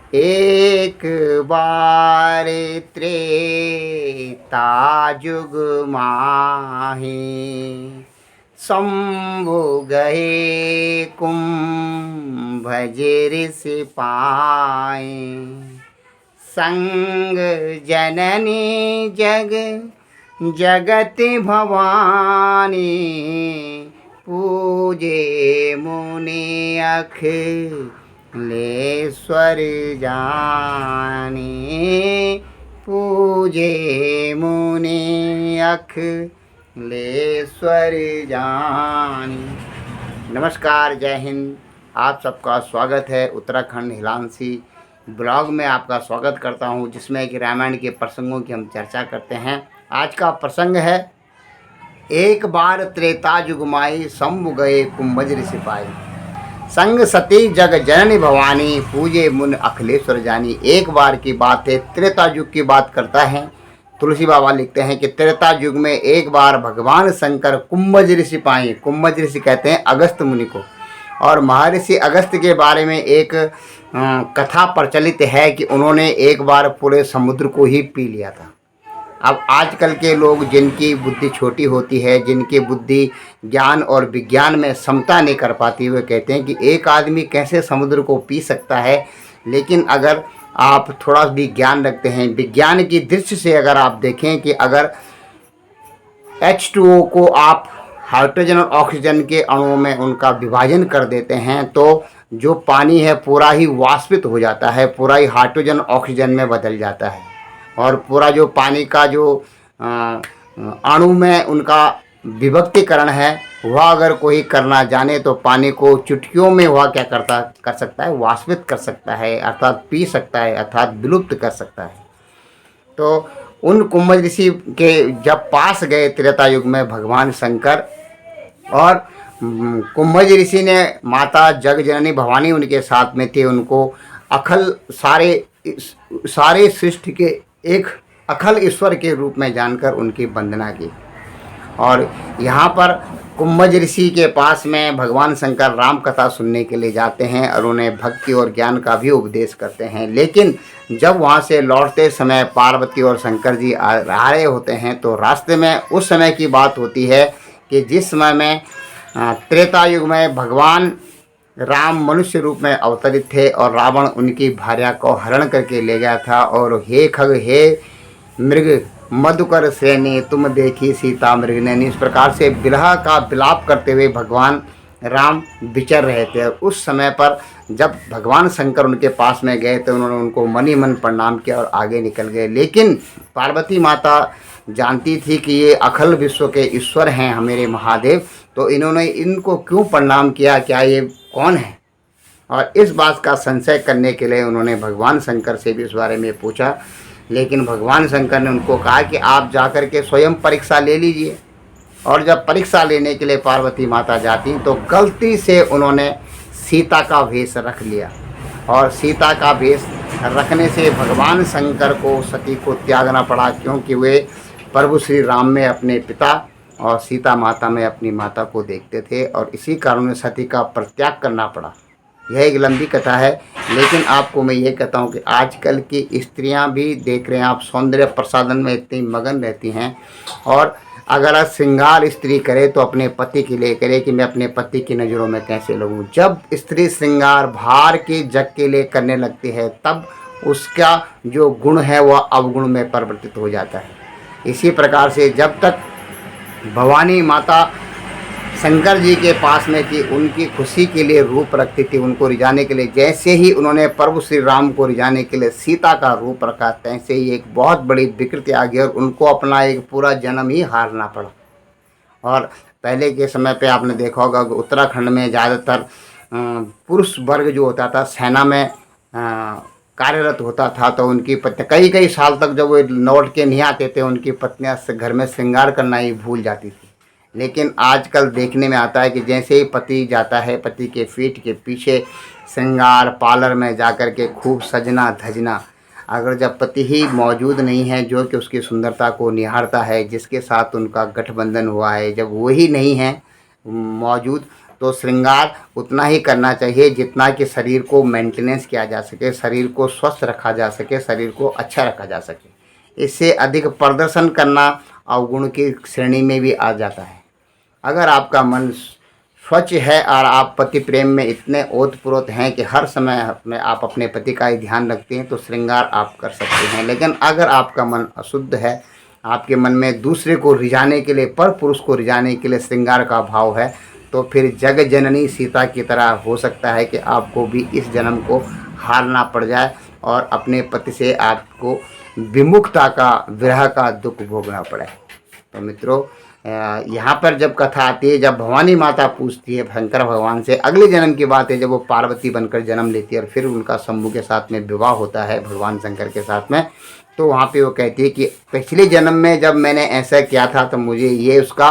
एक बार त्रेता जुग माही शंभु गए कुंभज ऋषि पाए। संग जननी जग जगत भवानी पूजे मुनि अखिलेश्वर जानी। पूजे मुनि अखिलेश्वर जानी। नमस्कार, जय हिंद। आप सबका स्वागत है उत्तराखंड हिलांसी ब्लॉग में। आपका स्वागत करता हूं, जिसमें कि रामायण के प्रसंगों की हम चर्चा करते हैं। आज का प्रसंग है, एक बार त्रेता जुगमाई शंभु गए कुंभज ऋषि पाई। संग सती जग जननी भवानी पूजे मुन अखिलेश्वर जानी। एक बार की बात है, त्रेता युग की बात करता है। तुलसी बाबा लिखते हैं कि त्रेता युग में एक बार भगवान शंकर कुंभज ऋषि पाए। कुंभज ऋषि कहते हैं अगस्त मुनि को। और महर्षि अगस्त के बारे में एक कथा प्रचलित है कि उन्होंने एक बार पूरे समुद्र को ही पी लिया था। अब आजकल के लोग, जिनकी बुद्धि छोटी होती है, जिनकी बुद्धि ज्ञान और विज्ञान में समता नहीं कर पाती, वे कहते हैं कि एक आदमी कैसे समुद्र को पी सकता है। लेकिन अगर आप थोड़ा भी ज्ञान रखते हैं, विज्ञान की दृष्टि से अगर आप देखें कि अगर H2O को आप हाइड्रोजन और ऑक्सीजन के अणुओं में उनका विभाजन कर देते हैं तो जो पानी है पूरा ही वाष्पित हो जाता है, पूरा ही हाइड्रोजन ऑक्सीजन में बदल जाता है। और पूरा जो पानी का जो अणु में उनका विभक्तिकरण है, वह अगर कोई करना जाने तो पानी को चुटकियों में वह क्या कर सकता है, वाष्पित कर सकता है, अर्थात पी सकता है, अर्थात विलुप्त कर सकता है। तो उन कुंभज ऋषि के जब पास गए त्रेता युग में भगवान शंकर, और कुंभज ऋषि ने माता जग जननी भवानी उनके साथ में थे, उनको अखल सारे सृष्टि के एक अखल ईश्वर के रूप में जानकर उनकी वंदना की। और यहाँ पर कुंभज ऋषि के पास में भगवान शंकर राम कथा सुनने के लिए जाते हैं और उन्हें भक्ति और ज्ञान का भी उपदेश करते हैं। लेकिन जब वहाँ से लौटते समय पार्वती और शंकर जी आ रहे होते हैं तो रास्ते में उस समय की बात होती है कि जिस समय में त्रेता युग में भगवान राम मनुष्य रूप में अवतरित थे और रावण उनकी भार्या को हरण करके ले गया था। और हे खग हे मृग मधुकर श्रेणी तुम देखी सीता मृग नैनी, इस प्रकार से विरह का विलाप करते हुए भगवान राम विचर रहे थे। और उस समय पर जब भगवान शंकर उनके पास में गए तो उन्होंने उनको मनी मन प्रणाम किया और आगे निकल गए। लेकिन पार्वती माता जानती थी कि ये अखिल विश्व के ईश्वर हैं मेरे महादेव, तो इन्होंने इनको क्यों प्रणाम किया, क्या ये कौन है। और इस बात का संशय करने के लिए उन्होंने भगवान शंकर से भी इस बारे में पूछा। लेकिन भगवान शंकर ने उनको कहा कि आप जाकर के स्वयं परीक्षा ले लीजिए। और जब परीक्षा लेने के लिए पार्वती माता जाती तो गलती से उन्होंने सीता का वेश रख लिया। और सीता का वेश रखने से भगवान शंकर को सती को त्यागना पड़ा, क्योंकि वे प्रभु श्री राम में अपने पिता और सीता माता में अपनी माता को देखते थे और इसी कारण सती का परित्याग करना पड़ा। यह एक लंबी कथा है, लेकिन आपको मैं ये कहता हूँ कि आजकल की स्त्रियां भी देख रहे हैं आप, सौंदर्य प्रसाधन में इतनी मगन रहती हैं। और अगर श्रृंगार स्त्री करे तो अपने पति के लिए करे कि मैं अपने पति की नज़रों में कैसे लगूं। जब स्त्री श्रृंगार भार के जग के लिए करने लगती है तब उसका जो गुण है वह अवगुण में परिवर्तित हो जाता है। इसी प्रकार से जब तक भवानी माता शंकर जी के पास में थी, उनकी खुशी के लिए रूप रखती थी, उनको रिझाने के लिए। जैसे ही उन्होंने प्रभु श्री राम को रिझाने के लिए सीता का रूप रखा, तैसे ही एक बहुत बड़ी विकृति आ गई और उनको अपना एक पूरा जन्म ही हारना पड़ा। और पहले के समय पे आपने देखा होगा उत्तराखंड में ज़्यादातर पुरुष वर्ग जो होता था सेना में कार्यरत होता था, तो उनकी पत्नी कई कई साल तक जब वो लौट के नहीं आते थे, उनकी पत्नियां घर में श्रृंगार करना ही भूल जाती थी। लेकिन आजकल देखने में आता है कि जैसे ही पति जाता है, पति के पीठ के पीछे श्रृंगार पार्लर में जाकर के खूब सजना धजना। अगर जब पति ही मौजूद नहीं है जो कि उसकी सुंदरता को निहारता है, जिसके साथ उनका गठबंधन हुआ है, जब वही नहीं है मौजूद, तो श्रृंगार उतना ही करना चाहिए जितना कि शरीर को मेंटेनेंस किया जा सके, शरीर को स्वस्थ रखा जा सके, शरीर को अच्छा रखा जा सके। इससे अधिक प्रदर्शन करना अवगुण की श्रेणी में भी आ जाता है। अगर आपका मन स्वच्छ है और आप पति प्रेम में इतने ओतप्रोत हैं कि हर समय में आप अपने पति का ही ध्यान रखते हैं, तो श्रृंगार आप कर सकते हैं। लेकिन अगर आपका मन अशुद्ध है, आपके मन में दूसरे को रिझाने के लिए, पर पुरुष को रिझाने के लिए श्रृंगार का भाव है, तो फिर जग जननी सीता की तरह हो सकता है कि आपको भी इस जन्म को हारना पड़ जाए और अपने पति से आपको विमुखता का, विरह का दुख भोगना पड़े। तो मित्रों, यहाँ पर जब कथा आती है, जब भवानी माता पूछती है शंकर भगवान से, अगले जन्म की बात है, जब वो पार्वती बनकर जन्म लेती है और फिर उनका शंभू के साथ में विवाह होता है भगवान शंकर के साथ में, तो वहाँ पे वो कहती है कि पिछले जन्म में जब मैंने ऐसा किया था तो मुझे ये उसका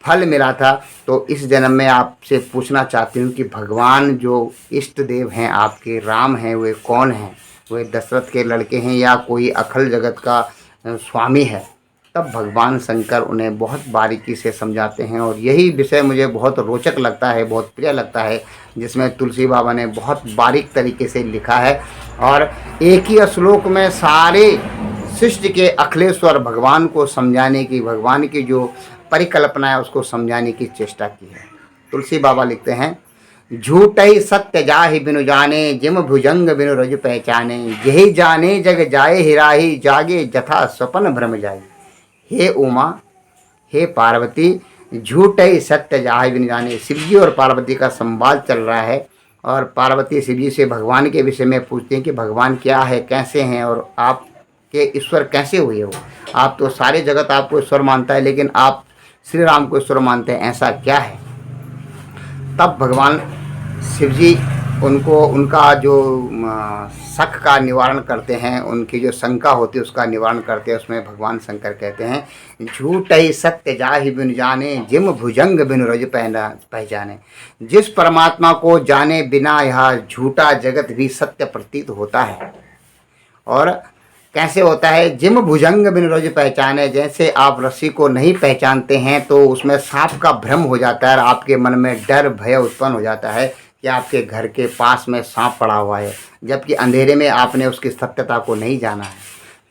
फल मिला था। तो इस जन्म में आपसे पूछना चाहती हूँ कि भगवान जो इष्ट देव हैं आपके, राम हैं, वे कौन हैं? वे दशरथ के लड़के हैं या कोई अखिल जगत का स्वामी है? तब भगवान शंकर उन्हें बहुत बारीकी से समझाते हैं और यही विषय मुझे बहुत रोचक लगता है, बहुत प्रिय लगता है, जिसमें तुलसी बाबा ने बहुत बारीक तरीके से लिखा है और एक ही श्लोक में सारे सृष्टि के अखिलेश्वर भगवान को समझाने की, भगवान की जो परिकल्पना है उसको समझाने की चेष्टा की है। तुलसी बाबा लिखते हैं, झूठ ही सत्य जाहि बिनु जाने, जिम भुजंग बिनु रज पहचाने, यही जाने जग जाए हिराही, जागे जथा स्वपन भ्रम जाए। हे उमा, हे पार्वती, झूठ ही सत्य जाहि बिनु जाने। शिवजी और पार्वती का संवाद चल रहा है और पार्वती शिवजी से भगवान के विषय में पूछते हैं कि भगवान क्या है, कैसे हैं और आपके ईश्वर कैसे हुए हो? आप तो सारे जगत आपको ईश्वर मानता है, लेकिन आप श्री राम को ईश्वर मानते हैं, ऐसा क्या है? तब भगवान शिवजी उनको उनका जो शक का निवारण करते हैं, उनकी जो शंका होती है उसका निवारण करते हैं। उसमें भगवान शंकर कहते हैं, झूठ ही सत्य जाहि बिनु जाने, जिम भुजंग बिनु रज पहचाने। जिस परमात्मा को जाने बिना यह झूठा जगत भी सत्य प्रतीत होता है। और कैसे होता है? जिम भुजंग बिनु रज पहचाने, जैसे आप रस्सी को नहीं पहचानते हैं तो उसमें सांप का भ्रम हो जाता है और आपके मन में डर भय उत्पन्न हो जाता है कि आपके घर के पास में सांप पड़ा हुआ है, जबकि अंधेरे में आपने उसकी सत्यता को नहीं जाना है।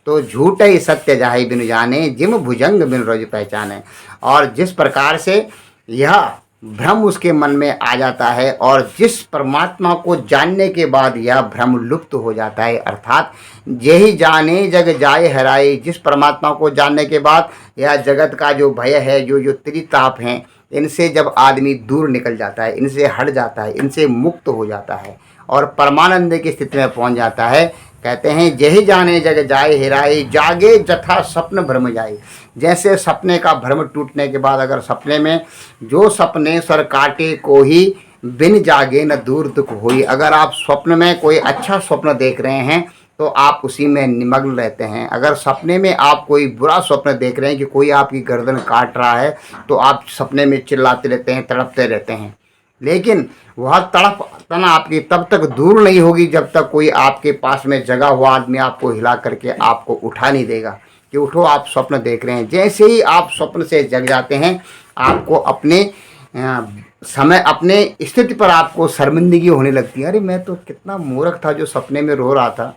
तो झूठ ही सत्य जाहि बिनु जाने, जिम भुजंग बिनु रज पहचाने। और जिस प्रकार से यह भ्रम उसके मन में आ जाता है और जिस परमात्मा को जानने के बाद यह भ्रम लुप्त हो जाता है, अर्थात यही जाने जग जाए हराए। जिस परमात्मा को जानने के बाद यह जगत का जो भय है, जो त्रिताप हैं, इनसे जब आदमी दूर निकल जाता है, इनसे हट जाता है, इनसे मुक्त हो जाता है और परमानंद की स्थिति में पहुंच जाता है, कहते हैं यही जाने जग जाए हिराए, जागे जथा स्वप्न भ्रम जाए। जैसे सपने का भ्रम टूटने के बाद, अगर सपने में जो सपने सर काटे को ही बिन जागे न दूर दुख हुई। अगर आप स्वप्न में कोई अच्छा स्वप्न देख रहे हैं तो आप उसी में निमग्न रहते हैं। अगर सपने में आप कोई बुरा स्वप्न देख रहे हैं कि कोई आपकी गर्दन काट रहा है, तो आप सपने में चिल्लाते रहते हैं, तड़पते रहते हैं। लेकिन वह तड़पना आपकी तब तक दूर नहीं होगी जब तक कोई आपके पास में जगा हुआ आदमी आपको हिला करके आपको उठा नहीं देगा कि उठो, आप स्वप्न देख रहे हैं। जैसे ही आप स्वप्न से जग जाते हैं, आपको अपने समय, अपने स्थिति पर आपको शर्मिंदगी होने लगती है। अरे मैं तो कितना मूर्ख था जो सपने में रो रहा था,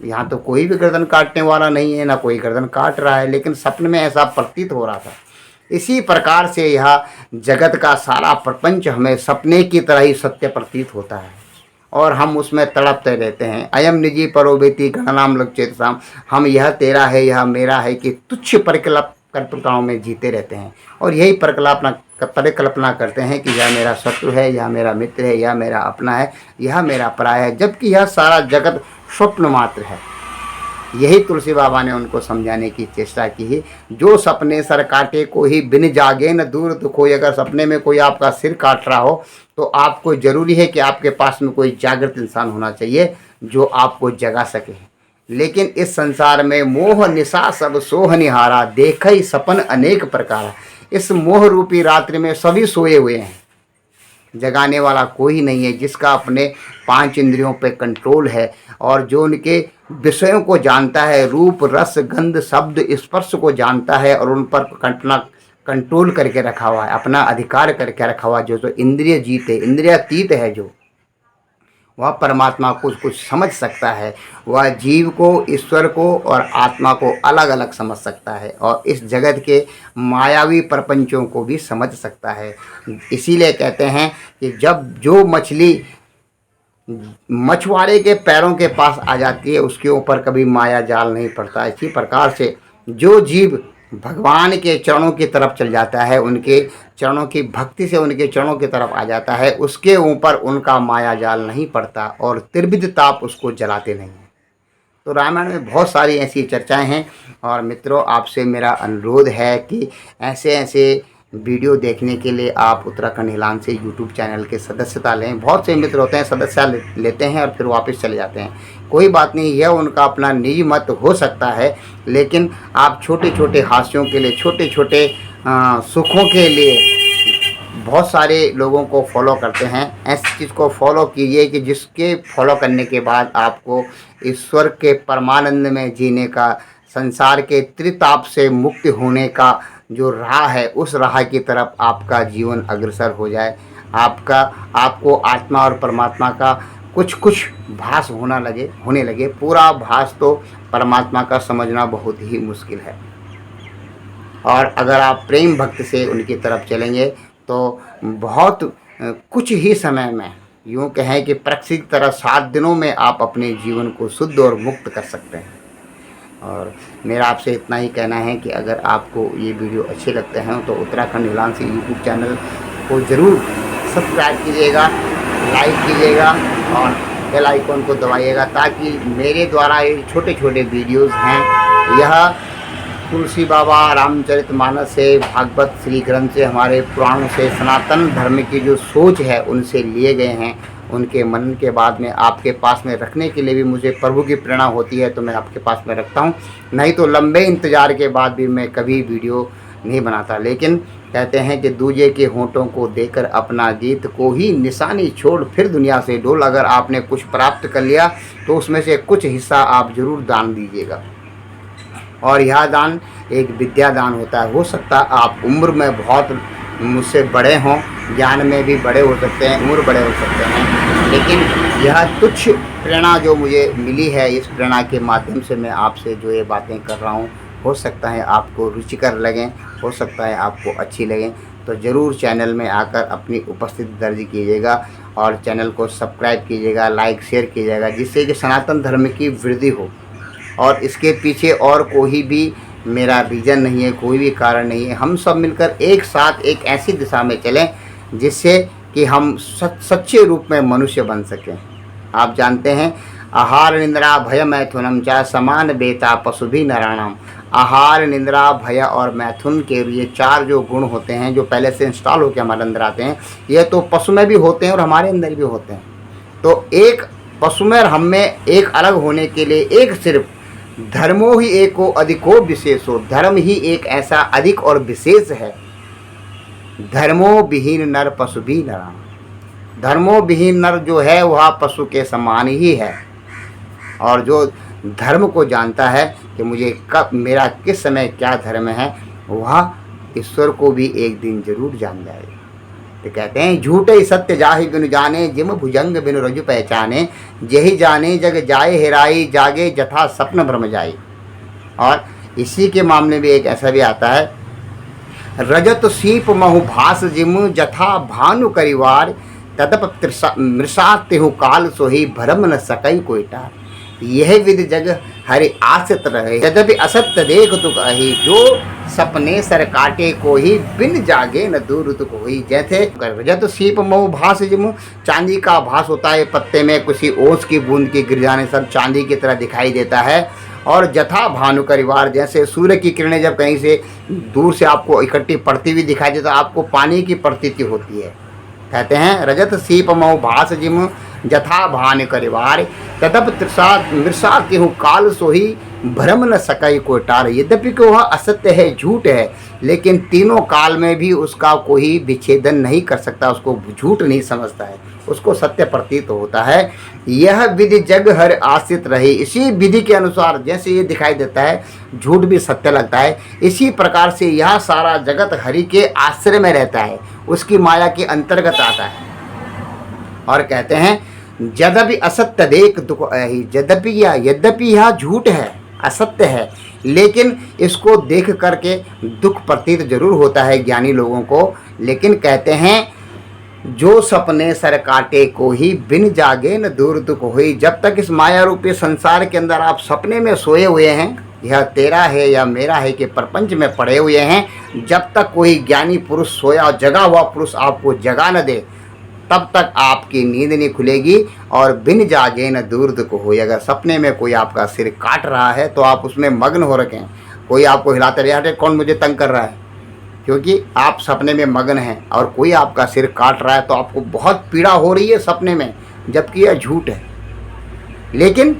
यहाँ तो कोई भी गर्दन काटने वाला नहीं है, ना कोई गर्दन काट रहा है, लेकिन सपने में ऐसा प्रतीत हो रहा था। इसी प्रकार से यह जगत का सारा प्रपंच हमें सपने की तरह ही सत्य प्रतीत होता है और हम उसमें तड़पते रहते हैं। अयम निजी परोबेति गणनाम लक्षित साम, हम यह तेरा है, यह मेरा है कि तुच्छ परिकल्पनाओं में जीते रहते हैं और यही परिकल्पना करते हैं कि यह मेरा शत्रु है, यह मेरा मित्र है, यह मेरा अपना है, यह मेरा पराया है, जबकि यह सारा जगत स्वप्न मात्र है। यही तुलसी बाबा ने उनको समझाने की चेष्टा की है। जो सपने सर काटे को ही बिन जागे न दूर दुख होई। अगर सपने में कोई आपका सिर काट रहा हो तो आपको जरूरी है कि आपके पास में कोई जागृत इंसान होना चाहिए जो आपको जगा सके। लेकिन इस संसार में मोह निशा सब सोह निहारा, देखई सपन अनेक प्रकार। इस मोह रूपी रात्रि में सभी सोए हुए हैं, जगाने वाला कोई नहीं है। जिसका अपने 5 इंद्रियों पे कंट्रोल है और जो उनके विषयों को जानता है, रूप रस गंध शब्द स्पर्श को जानता है और उन पर कंट्रोल करके रखा हुआ है, अपना अधिकार करके रखा हुआ है, जो इंद्रिय जीत है, इंद्रियातीत है, जो वह परमात्मा को कुछ समझ सकता है, वह जीव को, ईश्वर को और आत्मा को अलग अलग समझ सकता है और इस जगत के मायावी प्रपंचों को भी समझ सकता है। इसीलिए कहते हैं कि जब जो मछली मछुआरे के पैरों के पास आ जाती है, उसके ऊपर कभी माया जाल नहीं पड़ता। इसी प्रकार से जो जीव भगवान के चरणों की तरफ चल जाता है, उनके चरणों की भक्ति से उनके चरणों की तरफ आ जाता है, उसके ऊपर उनका माया जाल नहीं पड़ता और त्रिविध ताप उसको जलाते नहीं हैं। तो रामायण में बहुत सारी ऐसी चर्चाएं हैं और मित्रों, आपसे मेरा अनुरोध है कि ऐसे ऐसे वीडियो देखने के लिए आप उत्तराखंड हिलान से यूट्यूब चैनल के सदस्यता लें। बहुत से मित्र होते हैं सदस्यता लेते हैं और फिर वापस चले जाते हैं, कोई बात नहीं, यह उनका अपना निजी मत हो सकता है, लेकिन आप छोटे छोटे हास्यों के लिए, छोटे छोटे सुखों के लिए बहुत सारे लोगों को फॉलो करते हैं। ऐसी चीज़ को फॉलो कीजिए कि जिसके फॉलो करने के बाद आपको ईश्वर के परमानंद में जीने का, संसार के त्रिताप से मुक्त होने का जो राह है, उस राह की तरफ आपका जीवन अग्रसर हो जाए। आपको आत्मा और परमात्मा का कुछ कुछ भास होने लगे। पूरा भास तो परमात्मा का समझना बहुत ही मुश्किल है। और अगर आप प्रेम भक्ति से उनकी तरफ चलेंगे तो बहुत कुछ ही समय में, यूँ कहें कि परीक्षा की तरह 7 दिनों में आप अपने जीवन को शुद्ध और मुक्त कर सकते हैं। और मेरा आपसे इतना ही कहना है कि अगर आपको ये वीडियो अच्छे लगते हैं तो उत्तराखंड हिलान से यूट्यूब चैनल को ज़रूर सब्सक्राइब कीजिएगा, लाइक कीजिएगा और बेल आइकॉन को दबाइएगा, ताकि मेरे द्वारा ये छोटे छोटे वीडियोज़ हैं, यह तुलसी बाबा, रामचरितमानस से, भागवत श्री ग्रंथ से, हमारे पुराणों से, सनातन धर्म की जो सोच है उनसे लिए गए हैं। उनके मनन के बाद में आपके पास में रखने के लिए भी मुझे प्रभु की प्रेरणा होती है, तो मैं आपके पास में रखता हूँ। नहीं तो लंबे इंतज़ार के बाद भी मैं कभी वीडियो नहीं बनाता। लेकिन कहते हैं कि दूजे के होंठों को देकर अपना गीत को ही निशानी छोड़ फिर दुनिया से डोल। अगर आपने कुछ प्राप्त कर लिया तो उसमें से कुछ हिस्सा आप ज़रूर दान दीजिएगा, और यह दान एक विद्या दान होता है। हो सकता है आप उम्र में बहुत मुझसे बड़े हों, ज्ञान में भी बड़े हो सकते हैं, उम्र बड़े हो सकते हैं, लेकिन यह तुच्छ प्रेरणा जो मुझे मिली है, इस प्रेरणा के माध्यम से मैं आपसे जो ये बातें कर रहा हूँ, हो सकता है आपको रुचिकर लगें, हो सकता है आपको अच्छी लगें। तो ज़रूर चैनल में आकर अपनी उपस्थिति दर्ज कीजिएगा और चैनल को सब्सक्राइब कीजिएगा, लाइक शेयर कीजिएगा, जिससे कि सनातन धर्म की वृद्धि हो। और इसके पीछे और कोई भी मेरा रीज़न नहीं है, कोई भी कारण नहीं है। हम सब मिलकर एक साथ एक ऐसी दिशा में चलें जिससे कि हम सच्चे रूप में मनुष्य बन सकें। आप जानते हैं, आहार निंद्रा भय मैथुनम चा समान बेता पशु भी नराणाम। आहार, निंद्रा, भय और मैथुन के ये 4 जो गुण होते हैं, जो पहले से इंस्टॉल होकर हमारे अंदर आते हैं, ये तो पशु में भी होते हैं और हमारे अंदर भी होते हैं। तो एक पशु में और हम में एक अलग होने के लिए एक सिर्फ धर्मो ही एको अधिको विशेषो, धर्म ही एक ऐसा अधिक और विशेष है। धर्मो विहीन नर पशु भी नरा, धर्मो विहीन नर जो है वह पशु के समान ही है। और जो धर्म को जानता है कि मुझे कब, मेरा किस समय क्या धर्म है, वह ईश्वर को भी एक दिन जरूर जान जाएगा। तो कहते हैं, झूठे सत्य जाहि बिनु जाने, जिम भुजंग बिनु रजु पहचाने, यही जाने जग जाए हेराई, जागे जथा सपन भ्रम जाई। और इसी के मामले में एक ऐसा भी आता है, रजत सीप महु भास जिम, जथा भानु करिवार, तदप मृषा तेहु काल सोही, भरम न सकई कोई टार। यह विद जग हरि आसित रहे, यद्यपि असत्य देख तु कही, जो सपने सर काटे को ही, बिन जागे न दूर तु कोई। जैसे रजत सीप महु भास जिम, चांदी का भास होता है, पत्ते में किसी ओस की बूंद के गिर जाने सब चांदी की तरह दिखाई देता है। और जथा भानु करिवार, जैसे सूर्य की किरणें जब कहीं से दूर से आपको इकट्ठी पड़ती हुई दिखाई देती, तो आपको पानी की प्रतीति होती है। कहते हैं, रजत सीप महु भास जिम, जथा भान करिवार तदप तृषा मृषा केहू काल सोही भ्रम न सकई कोई टार। यद्यपि कि वह असत्य है, झूठ है, लेकिन तीनों काल में भी उसका कोई विच्छेदन नहीं कर सकता, उसको झूठ नहीं समझता है, उसको सत्य प्रतीत होता है। यह विधि जग हर आश्रित रहे। इसी विधि के अनुसार जैसे ये दिखाई देता है झूठ भी सत्य लगता है, इसी प्रकार से यह सारा जगत हरि के आश्रय में रहता है, उसकी माया के अंतर्गत आता है। और कहते हैं यद्यपि असत्य देख दुख अहि। यद्यपि यह झूठ है, असत्य है, लेकिन इसको देख करके दुख प्रतीत जरूर होता है ज्ञानी लोगों को। लेकिन कहते हैं जो सपने सर काटे को ही बिन जागे न दूर दुख हुई। जब तक इस माया रूपी संसार के अंदर आप सपने में सोए हुए हैं, यह तेरा है या मेरा है के प्रपंच में पड़े हुए हैं, जब तक कोई ज्ञानी पुरुष सोया जगा हुआ पुरुष आपको जगा न दे, तब तक आपकी नींद नहीं खुलेगी। और बिन जागे न दूर दुख हुई। अगर सपने में कोई आपका सिर काट रहा है तो आप उसमें मग्न हो रखे हैं, कोई आपको हिलाते रहे हटे कौन मुझे तंग कर रहा है, क्योंकि आप सपने में मग्न हैं और कोई आपका सिर काट रहा है तो आपको बहुत पीड़ा हो रही है सपने में, जबकि यह झूठ है। लेकिन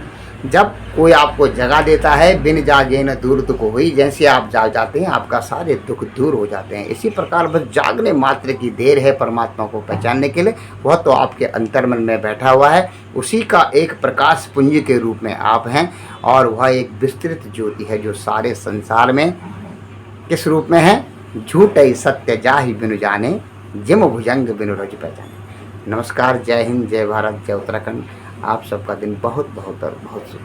जब कोई आपको जगा देता है, बिन जागे न दूर दुख हुई, जैसे आप जाग जाते हैं आपका सारे दुख दूर हो जाते हैं। इसी प्रकार बस जागने मात्र की देर है परमात्मा को पहचानने के लिए, वह तो आपके अंतर्मन में बैठा हुआ है, उसी का एक प्रकाश पुंज के रूप में आप हैं। और वह एक विस्तृत ज्योति है जो सारे संसार में किस रूप में है, झूठ ही सत्य जाहि बिनु जाने, जिम भुजंग बिनु रज पहचाने। नमस्कार, जय हिंद, जय भारत, जय उत्तराखंड। आप सबका दिन बहुत बहुत और बहुत शुभ।